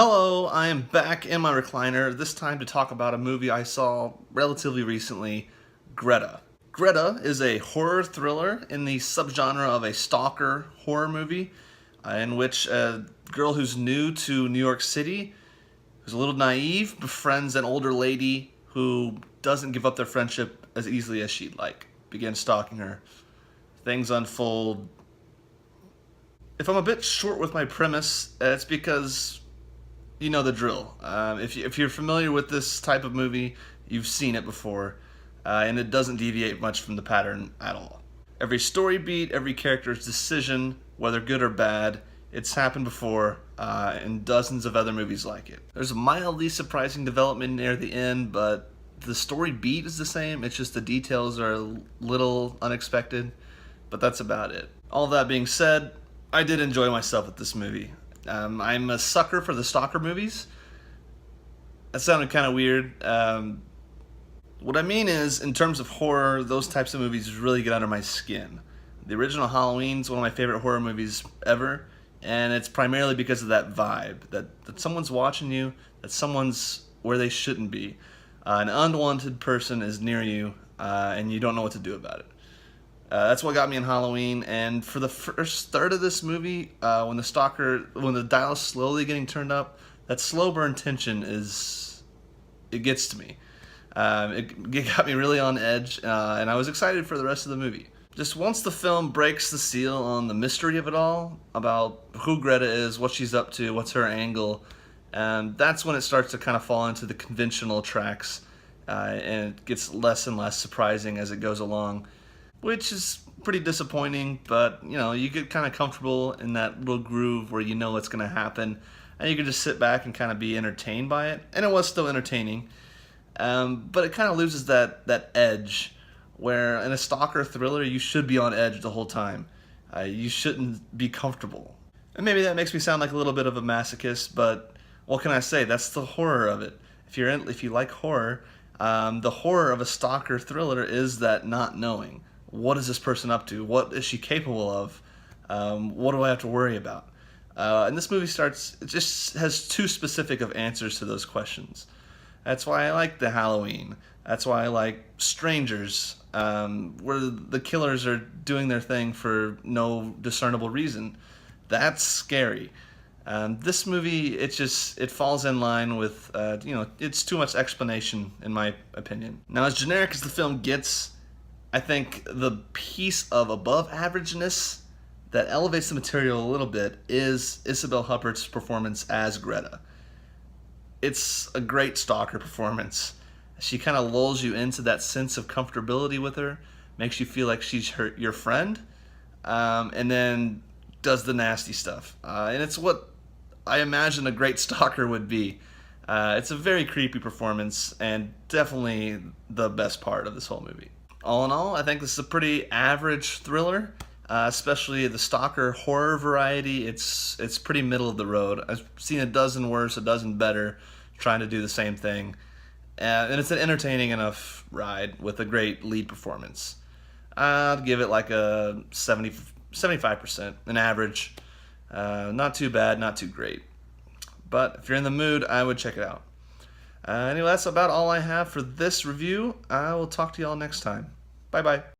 Hello, I am back in my recliner, this time to talk about a movie I saw relatively recently, Greta. Greta is a horror thriller in the subgenre of a stalker horror movie, in which a girl who's new to New York City, who's a little naive, befriends an older lady who doesn't give up their friendship as easily as she'd like, begins stalking her. Things unfold. If I'm a bit short with my premise, it's because you know the drill. If you're familiar with this type of movie, you've seen it before, and it doesn't deviate much from the pattern at all. Every story beat, every character's decision, whether good or bad, it's happened before in dozens of other movies like it. There's a mildly surprising development near the end, but the story beat is the same. It's just the details are a little unexpected, but that's about it. All that being said, I did enjoy myself with this movie. I'm a sucker for the stalker movies. That sounded kind of weird. What I mean is, in terms of horror, those types of movies really get under my skin. The original Halloween's one of my favorite horror movies ever, and it's primarily because of that vibe, that someone's watching you, that someone's where they shouldn't be. An unwanted person is near you, and you don't know what to do about it. That's what got me in Halloween, and for the first third of this movie, when the dial's slowly getting turned up, that slow burn tension it gets to me. It got me really on edge, and I was excited for the rest of the movie. Just once the film breaks the seal on the mystery of it all, about who Greta is, what she's up to, what's her angle, that's when it starts to kind of fall into the conventional tracks, and it gets less and less surprising as it goes along. Which is pretty disappointing, but you know, you get kind of comfortable in that little groove where you know what's going to happen, and you can just sit back and kind of be entertained by it. And it was still entertaining, but it kind of loses that edge, where in a stalker thriller you should be on edge the whole time. You shouldn't be comfortable. And maybe that makes me sound like a little bit of a masochist, but what can I say? That's the horror of it. If you like horror, the horror of a stalker thriller is that not knowing. What is this person up to? What is she capable of? What do I have to worry about? And this movie it just has too specific of answers to those questions. That's why I like the Halloween. That's why I like Strangers, where the killers are doing their thing for no discernible reason. That's scary. This movie, it falls in line with, it's too much explanation, in my opinion. Now, as generic as the film gets, I think the piece of above averageness that elevates the material a little bit is Isabelle Huppert's performance as Greta. It's a great stalker performance. She kind of lulls you into that sense of comfortability with her, makes you feel like she's your friend, and then does the nasty stuff. And it's what I imagine a great stalker would be. It's a very creepy performance, and definitely the best part of this whole movie. All in all, I think this is a pretty average thriller, especially the stalker horror variety. It's pretty middle of the road. I've seen a dozen worse, a dozen better, trying to do the same thing. And it's an entertaining enough ride with a great lead performance. I'd give it like a 75%, an average. Not too bad, not too great. But if you're in the mood, I would check it out. Anyway, that's about all I have for this review. I will talk to y'all next time. Bye-bye.